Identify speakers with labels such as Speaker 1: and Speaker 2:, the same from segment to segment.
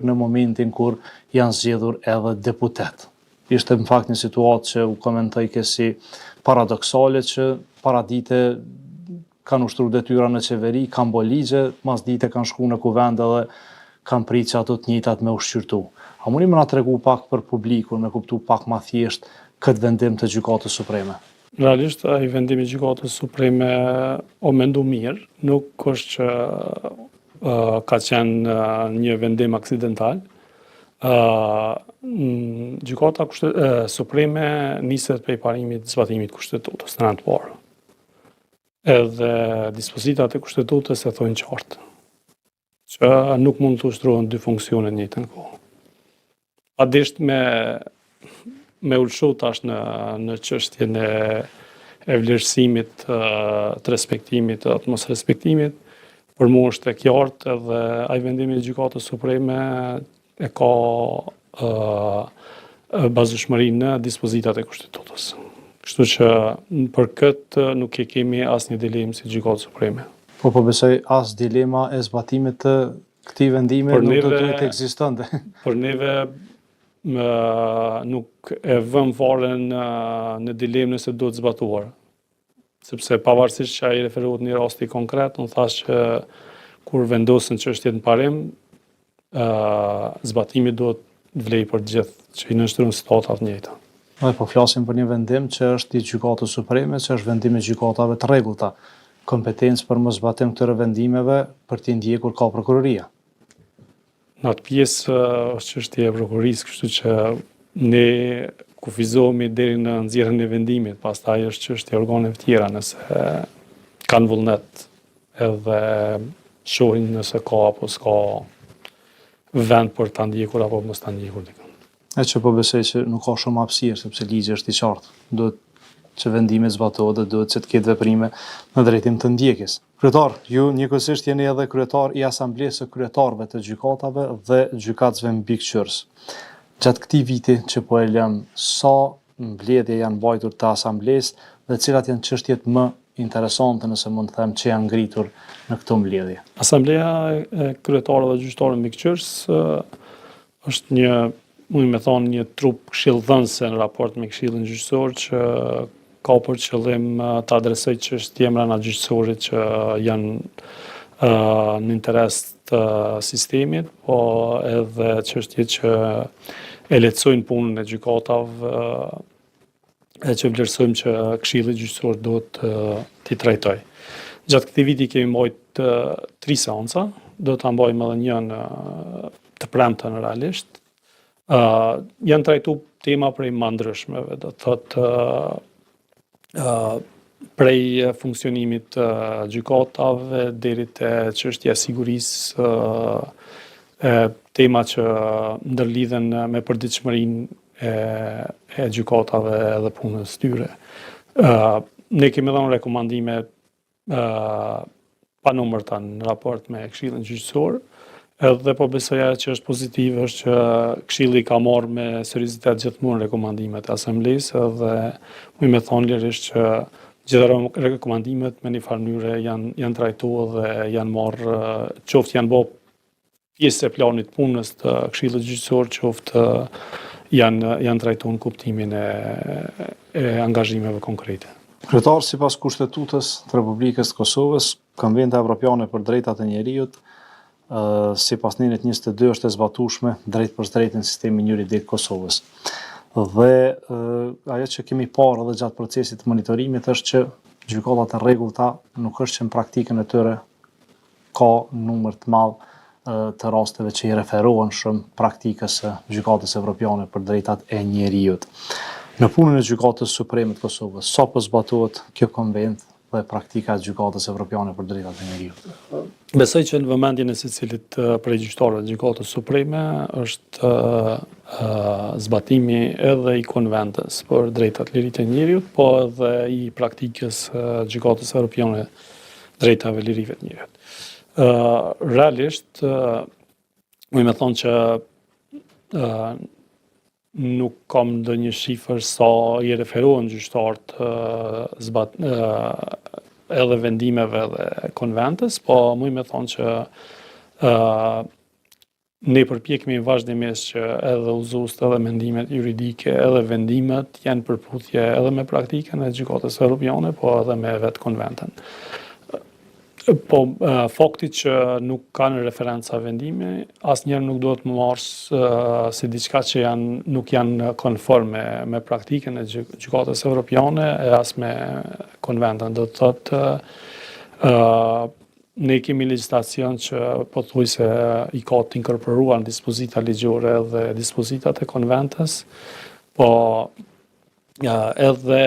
Speaker 1: në momentin kur janë zgjedhur edhe deputet. Ishte në fakt një situatë që u komentoj si paradoksale që para dite kanë ushtruar detyra në qeveri, kanë bo ligje, mas dite kanë shku në kuvend edhe kanë pritë që ato të njëjtat me ushqyrtu. A mundi më na tregu pak për publikun, me kuptu pak ma thjesht këtë vendim të Gjykatës Supreme?
Speaker 2: Realisht, ai vendimi i Gjykatës Supreme o mendu mirë, nuk është që ka qenë një vendim aksidental. Gjykata Supreme niset prej parimit zbatimit kushtetutës në anë të parë. Edhe dispozitat e kushtetutës e thojnë qartë, që nuk mund të ushtrohen dy funksione në njëjtën kohë. Adisht me ulshu tash në çështjen e vlerësimit, të respektimit, të mos respektimit, për mua është e qartë edhe ai vendimi i Gjykatës Supreme e ka bazueshmëri në dispozitat e kushtetutës. Kështu që për këtë nuk e kemi asnjë dilemë si Gjykatë Supreme.
Speaker 1: Po besoj as dilema e zbatimit të këtij vendimi nuk do të jetë ekzistonte.
Speaker 2: Për neve nuk e vëm fare në dilemë nëse duhet zbatuar. Sepse pavarësisht që ai referohet në një rasti konkret, unë thash që kur vendosen çështjet në parim, zbatimi duhet vlej për gjithë që i nënshtrojnë situatat njëjta.
Speaker 1: Po flasim për një vendim që është i Gjykatës Supreme, që është vendim i gjykatave të rregullta. Kompetencë për mos zbatim këtyre vendimeve për t'i ndjekur ka prokuroria.
Speaker 2: Në atë pjesë është çështje e prokurorisë, kështu që ne kufizohemi deri në nxjerrjen e vendimit, pastaj është çështje e organeve të tjera nëse kanë vullnet edhe shohin nëse ka apo s'ka vend për ta ndjekur apo mos ta ndjekur dikën.
Speaker 1: E që po besoj që nuk ka shumë hapësirë, sepse ligji është i qartë. Duhet që vendimi zbatohet dhe duhet që të ketë veprime në drejtim të ndjekjes. Kryetar, ju njëkohësisht jeni edhe kryetar i Asamblesë së Kryetarëve të Gjykatave dhe gjykatësve mbikëqyrës. Gjatë këtij viti që po e lëm, sa mbledhje janë mbajtur të Asamblesë dhe cilat janë çështjet më interesante, nëse mund të them, që janë ngritur në këto mbledhje?
Speaker 2: Asambleja e Kryetarëve dhe Gjyqtarëve mbikëqyrës është një trup këshillëdhënëse në raport me Këshillin Gjyqësor që ka për qëllim të adresoj çështje mbrana gjyqësorit që janë në interes të sistemit, po edhe çështje që e lehtësojnë punën e gjykatave e që vlerësojmë që Këshilli Gjyqësor duhet t'i trajtoj. Gjatë këtij viti kemi mbajtur 3 seanca, do ta mbajmë edhe një të premten realisht. Janë trajtuar tema prej më ndryshmeve, do të thotë prej funksionimit të gjykatave deri te çështja e sigurisë, tema që ndërlidhen me përditshmërinë e gjykatave dhe punës tyre. Ne kemi dhënë rekomandime panumërta në raport me Këshillin Gjyqësor, edhe po besoja që është pozitive është që Këshilli ka marrë me seriozitet gjithmonë rekomandimet e Asamblesë dhe më me thonë lirisht që gjitha rekomandimet me një farë mënyrë janë trajtuar dhe janë marrë, qoftë janë bërë pjesë e planit punës të Këshillit Gjyqësor, qoftë janë trajtuar në kuptimin e angazhimeve konkrete.
Speaker 1: Kryetar, sipas Kushtetutës të Republikës të Kosovës, Konventi Evropiane për Drejtat e Njerëzit, sipas nenit 22 është e zbatueshme drejt për drejt në sistemin juridik Kosovës. Dhe ajo që kemi parë edhe gjatë procesit të monitorimit është që gjykatat e rregullta nuk është që në praktikën e tyre ka numër të madh të rasteve që i referohen shumë praktikës së Gjykatës Evropiane për Drejtat e Njerëzit. Në punën e Gjykatës Supreme të Kosovës, sa po zbatohet kjo konvent dhe praktika e Gjykatës Evropiane për Drejtat e Njerëzit?
Speaker 2: Besoj që në vëmendjen e secilit prej gjyqtarëve të Gjykatës Supreme është zbatimi edhe i konventës për drejtat lirit e njerëzit, po edhe i praktikës Gjykatës Evropiane drejtave lirive të njerëzit. Realisht, më thonë që nuk kam ndonjë shifër sa i referohen gjyqtarët edhe vendimeve dhe konventës, po më thonë që ne përpjekemi vazhdimisht që edhe uzuest, edhe mendimet juridike, edhe vendimet janë përputhje edhe me praktikën e gjykatës europiane, po edhe me vetë konventën. Po fakti që nuk kanë referenca vendimi, asnjëherë nuk duhet më marrë si diçka që nuk janë konforme me praktikën e gjykatës europiane e as me konventën. Do të thotë ne kemi legjislacion që pothuajse i ka të inkorporuar në dispozita ligjore dhe dispozitat e konventës, po edhe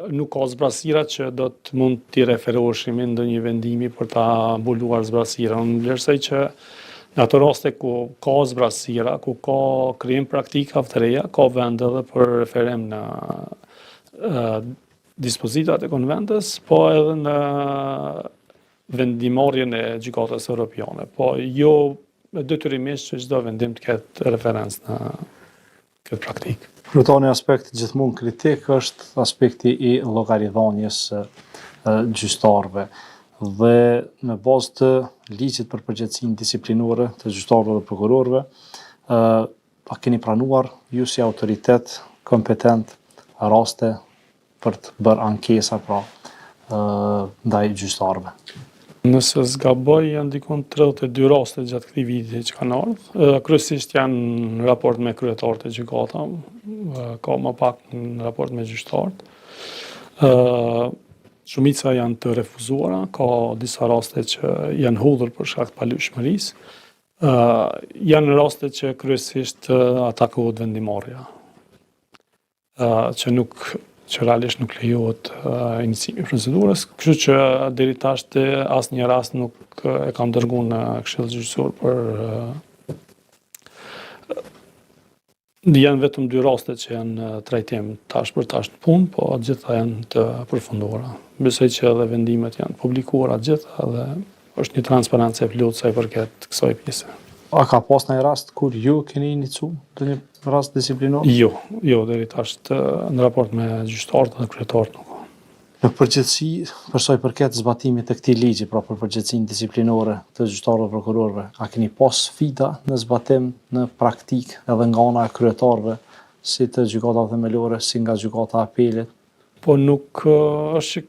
Speaker 2: nuk ka zbrasira që do të mund t'i referoheshim në ndonjë vendimi për ta mbuluar zbrasirën, ndërsa që në ato raste ku ka zbrasira, ku ka krijim praktika të reja, ka vend edhe për referim në dispozitat e konventës, po edhe në vendimarrjen e gjykatës europiane, po jo detyrimisht që çdo vendim të ketë referencë në këtë praktikë.
Speaker 1: Kryetari aspekt gjithmonë kritik është aspekti i llogaridhënies së gjyqtarëve dhe në bazë të ligjit për përgjegjësinë disiplinore të gjyqtarëve dhe prokurorëve, a keni pranuar ju si autoritet kompetent raste për të bërë ankesa ndaj gjyqtarëve?
Speaker 2: Nëse s'gaboj, janë dikun 32 raste gjatë këtij viti që kanë ardhur. Kryesisht janë në raport me kryetarët e gjykatave, ka më pak në raport me gjyqtarët. Shumica janë të refuzuara, ka disa raste që janë hodhur për shkak të palyshmërisë. Janë raste që kryesisht atakohet vendimarrja, që realisht nuk lejohet inicimi i procedurës, kështu që deri tash asnjë rast nuk e kam dërguar në Këshillin Gjyqësor për janë vetëm 2 raste që janë në trajtim tash për tash në punë, po gjitha janë të përfunduara. Besoj që edhe vendimet janë publikuara gjitha dhe është një transparencë e plotë sa i përket kësaj pjese.
Speaker 1: A ka pas ndonjë rast kur ju keni inicu ndonjë rast disiplinor?
Speaker 2: Jo, deri tash në raport me gjyqtarët dhe kryetarët nuk ka.
Speaker 1: Në përgjithësi, për sa i përket zbatimit të këtij ligji, pra për përgjegjësinë disiplinore të gjyqtarëve dhe prokurorëve, a keni pas sfida në zbatim në praktikë edhe nga ana e kryetarëve, si të gjykatave themelore, si nga gjykata e apelit?
Speaker 2: Po nuk është që